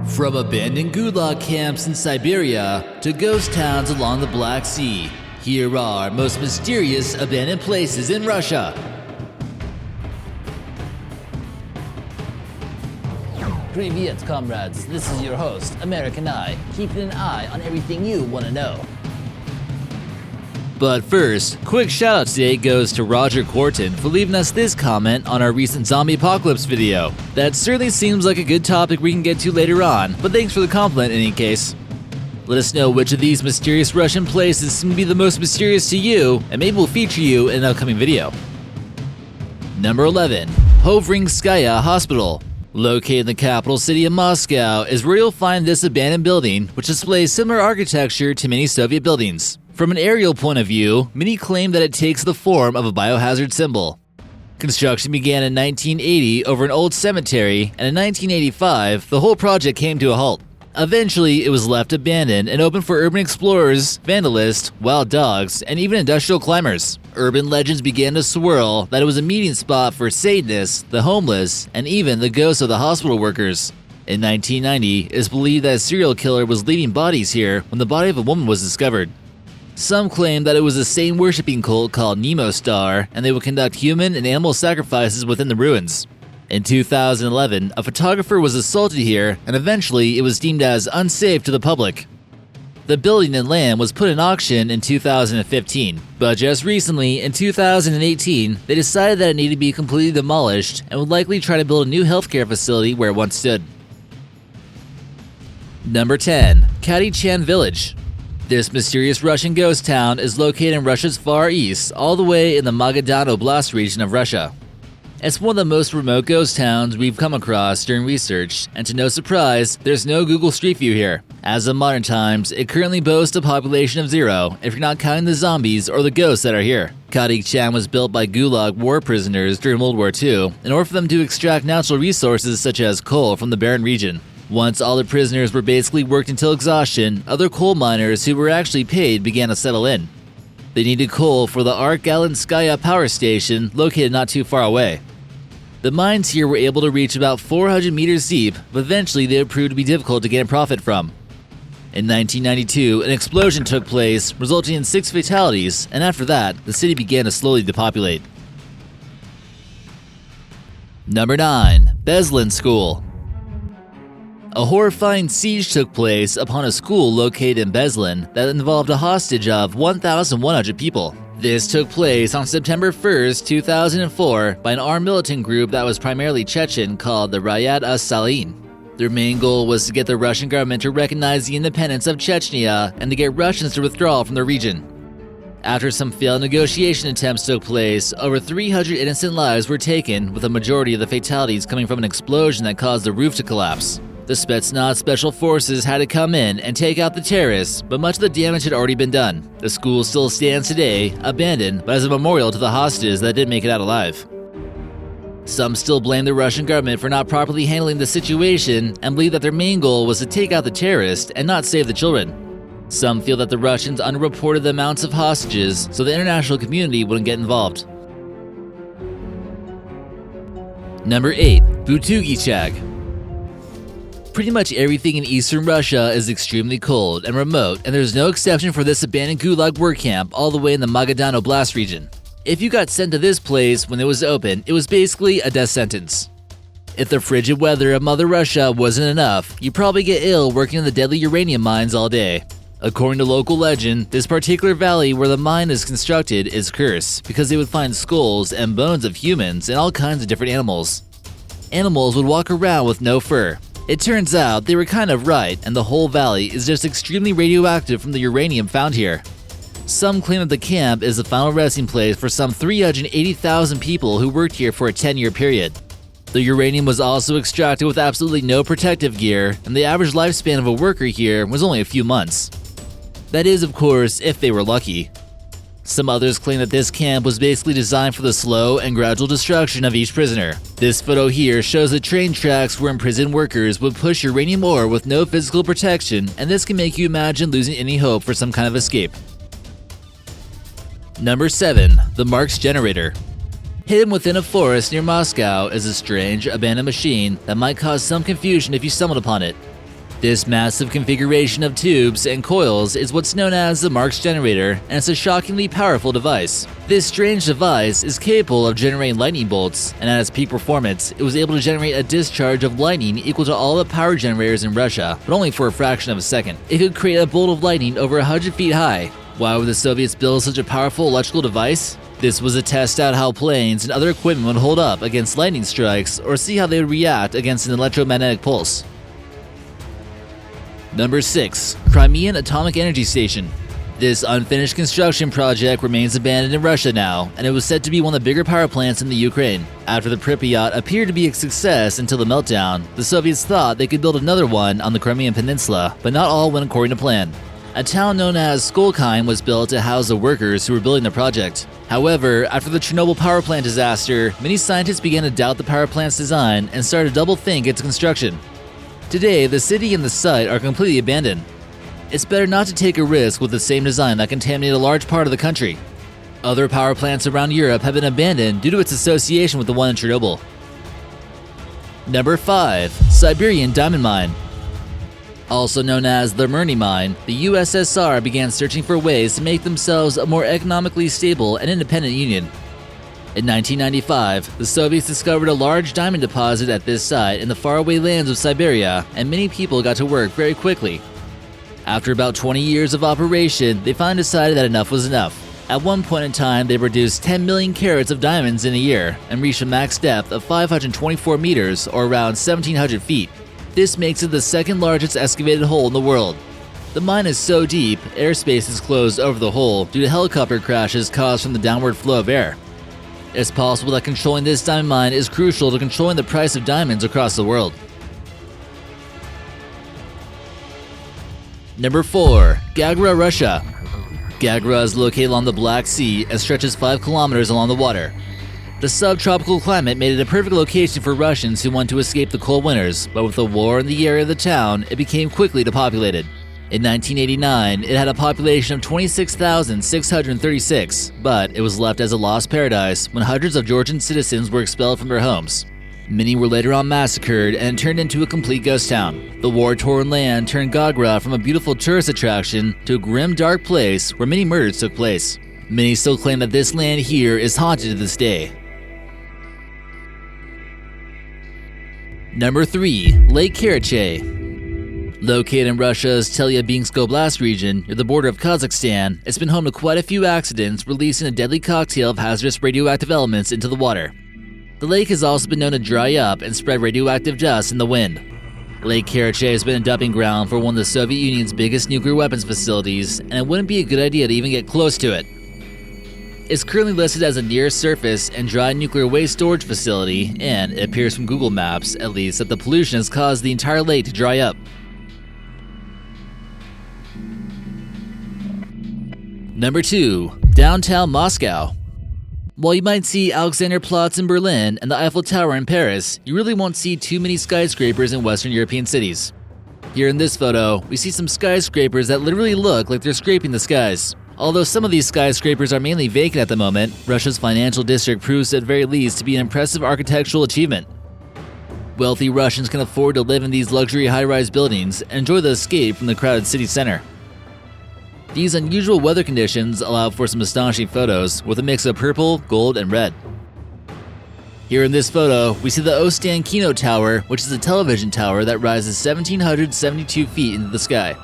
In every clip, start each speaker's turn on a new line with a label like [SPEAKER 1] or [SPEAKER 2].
[SPEAKER 1] From abandoned gulag camps in Siberia to ghost towns along the Black Sea, here are most mysterious abandoned places in Russia.
[SPEAKER 2] Pripyat, comrades, this is your host, American Eye, keeping an eye on everything you want to know.
[SPEAKER 1] But first, quick shout out today goes to Roger Quarton for leaving us this comment on our recent zombie apocalypse video. That certainly seems like a good topic we can get to later on, but thanks for the compliment in any case. Let us know which of these mysterious Russian places seem to be the most mysterious to you, and maybe we'll feature you in an upcoming video. Number 11. Hovrinskaya Hospital. Located in the capital city of Moscow is where you'll find this abandoned building, which displays similar architecture to many Soviet buildings. From an aerial point of view, many claim that it takes the form of a biohazard symbol. Construction began in 1980 over an old cemetery, and in 1985, the whole project came to a halt. Eventually, it was left abandoned and open for urban explorers, vandalists, wild dogs, and even industrial climbers. Urban legends began to swirl that it was a meeting spot for Satanists, the homeless, and even the ghosts of the hospital workers. In 1990, it is believed that a serial killer was leaving bodies here when the body of a woman was discovered. Some claim that it was a Satan-worshipping cult called Nemo Star, and they would conduct human and animal sacrifices within the ruins. In 2011, a photographer was assaulted here, and eventually it was deemed as unsafe to the public. The building and land was put in auction in 2015, but just recently, in 2018, they decided that it needed to be completely demolished and would likely try to build a new healthcare facility where it once stood. Number 10. KARACHAY Village. This mysterious Russian ghost town is located in Russia's far east, all the way in the Magadan Oblast region of Russia. It's one of the most remote ghost towns we've come across during research, and to no surprise, there's no Google Street View here. As of modern times, it currently boasts a population of 0, if you're not counting the zombies or the ghosts that are here. KARACHAY was built by gulag war prisoners during World War II in order for them to extract natural resources such as coal from the barren region. Once all the prisoners were basically worked until exhaustion, other coal miners who were actually paid began to settle in. They needed coal for the Arkgalinskaya power station located not too far away. The mines here were able to reach about 400 meters deep, but eventually they would prove to be difficult to gain a profit from. In 1992, an explosion took place, resulting in 6 fatalities, and after that, the city began to slowly depopulate. Number 9. BESLAN School. A horrifying siege took place upon a school located in BESLAN that involved a hostage of 1,100 people. This took place on September 1st, 2004 by an armed militant group that was primarily Chechen called the Ryad As-Salin. Their main goal was to get the Russian government to recognize the independence of Chechnya and to get Russians to withdraw from the region. After some failed negotiation attempts took place, over 300 innocent lives were taken, with a majority of the fatalities coming from an explosion that caused the roof to collapse. The Spetsnaz Special Forces had to come in and take out the terrorists, but much of the damage had already been done. The school still stands today, abandoned, but as a memorial to the hostages that didn't make it out alive. Some still blame the Russian government for not properly handling the situation and believe that their main goal was to take out the terrorists and not save the children. Some feel that the Russians underreported the amounts of hostages so the international community wouldn't get involved. Number 8. Butugichag. Pretty much everything in eastern Russia is extremely cold and remote, and there's no exception for this abandoned gulag work camp all the way in the Magadan Oblast region. If you got sent to this place when it was open, it was basically a death sentence. If the frigid weather of Mother Russia wasn't enough, you'd probably get ill working in the deadly uranium mines all day. According to local legend, this particular valley where the mine is constructed is cursed because they would find skulls and bones of humans and all kinds of different animals. Animals would walk around with no fur. It turns out they were kind of right, and the whole valley is just extremely radioactive from the uranium found here. Some claim that the camp is the final resting place for some 380,000 people who worked here for a 10-year period. The uranium was also extracted with absolutely no protective gear, and the average lifespan of a worker here was only a few months. That is, of course, if they were lucky. Some others claim that this camp was basically designed for the slow and gradual destruction of each prisoner. This photo here shows the train tracks where imprisoned workers would push uranium ore with no physical protection, and this can make you imagine losing any hope for some kind of escape. Number 7. The MARX generator. Hidden within a forest near Moscow is a strange, abandoned machine that might cause some confusion if you stumbled upon it. This massive configuration of tubes and coils is what's known as the MARX generator, and it's a shockingly powerful device. This strange device is capable of generating lightning bolts, and at its peak performance, it was able to generate a discharge of lightning equal to all the power generators in Russia, but only for a fraction of a second. It could create a bolt of lightning over 100 feet high. Why would the Soviets build such a powerful electrical device? This was to test out how planes and other equipment would hold up against lightning strikes, or see how they would react against an electromagnetic pulse. Number 6. Crimean Atomic Energy Station. This unfinished construction project remains abandoned in Russia now, and it was said to be one of the bigger power plants in the Ukraine. After the Pripyat appeared to be a success until the meltdown, the Soviets thought they could build another one on the Crimean peninsula, but not all went according to plan. A town known as Shcholkine was built to house the workers who were building the project. However, after the Chernobyl power plant disaster, many scientists began to doubt the power plant's design and started to double-think its construction. Today, the city and the site are completely abandoned. It's better not to take a risk with the same design that contaminated a large part of the country. Other power plants around Europe have been abandoned due to its association with the one in Chernobyl. Number 5. Siberian Diamond Mine. Also known as the Murny Mine, the USSR began searching for ways to make themselves a more economically stable and independent union. In 1995, the Soviets discovered a large diamond deposit at this site in the faraway lands of Siberia, and many people got to work very quickly. After about 20 years of operation, they finally decided that enough was enough. At one point in time, they produced 10 million carats of diamonds in a year and reached a max depth of 524 meters, or around 1,700 feet. This makes it the second largest excavated hole in the world. The mine is so deep, airspace is closed over the hole due to helicopter crashes caused from the downward flow of air. It's possible that controlling this diamond mine is crucial to controlling the price of diamonds across the world. Number 4. GAGRA, Russia. GAGRA is located along the Black Sea and stretches 5 kilometers along the water. The subtropical climate made it a perfect location for Russians who want to escape the cold winters, but with the war in the area of the town, it became quickly depopulated. In 1989, it had a population of 26,636, but it was left as a lost paradise when hundreds of Georgian citizens were expelled from their homes. Many were later on massacred and turned into a complete ghost town. The war-torn land turned GAGRA from a beautiful tourist attraction to a grim, dark place where many murders took place. Many still claim that this land here is haunted to this day. Number 3. Lake KARACHAY. Located in Russia's Chelyabinsk Oblast region, near the border of Kazakhstan, it's been home to quite a few accidents releasing a deadly cocktail of hazardous radioactive elements into the water. The lake has also been known to dry up and spread radioactive dust in the wind. Lake KARACHAY has been a dumping ground for one of the Soviet Union's biggest nuclear weapons facilities, and it wouldn't be a good idea to even get close to it. It's currently listed as a near-surface and dry nuclear waste storage facility, and it appears from Google Maps, at least, that the pollution has caused the entire lake to dry up. Number 2. Downtown Moscow. While you might see Alexanderplatz in Berlin and the Eiffel Tower in Paris, you really won't see too many skyscrapers in Western European cities. Here in this photo, we see some skyscrapers that literally look like they're scraping the skies. Although some of these skyscrapers are mainly vacant at the moment, Russia's financial district proves at very least to be an impressive architectural achievement. Wealthy Russians can afford to live in these luxury high-rise buildings and enjoy the escape from the crowded city center. These unusual weather conditions allow for some astonishing photos with a mix of purple, gold, and red. Here in this photo, we see the Ostankino Tower, which is a television tower that rises 1,772 feet into the sky.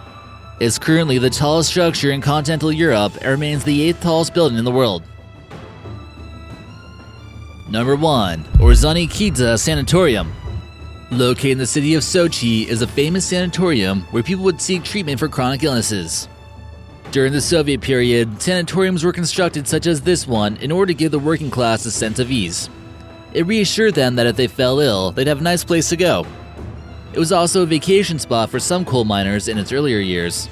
[SPEAKER 1] It's currently the tallest structure in continental Europe and remains the 8th tallest building in the world. Number 1. ORDIHONIKIDTE Sanatorium. Located in the city of Sochi is a famous sanatorium where people would seek treatment for chronic illnesses. During the Soviet period, sanatoriums were constructed such as this one in order to give the working class a sense of ease. It reassured them that if they fell ill, they'd have a nice place to go. It was also a vacation spot for some coal miners in its earlier years.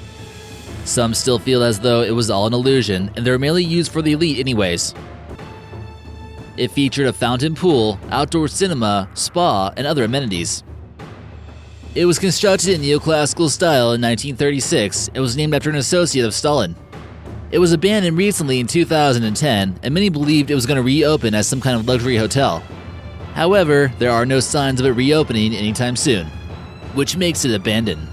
[SPEAKER 1] Some still feel as though it was all an illusion and they were mainly used for the elite anyways. It featured a fountain pool, outdoor cinema, spa, and other amenities. It was constructed in neoclassical style in 1936 and was named after an associate of Stalin. It was abandoned recently in 2010, and many believed it was going to reopen as some kind of luxury hotel. However, there are no signs of it reopening anytime soon, which makes it abandoned.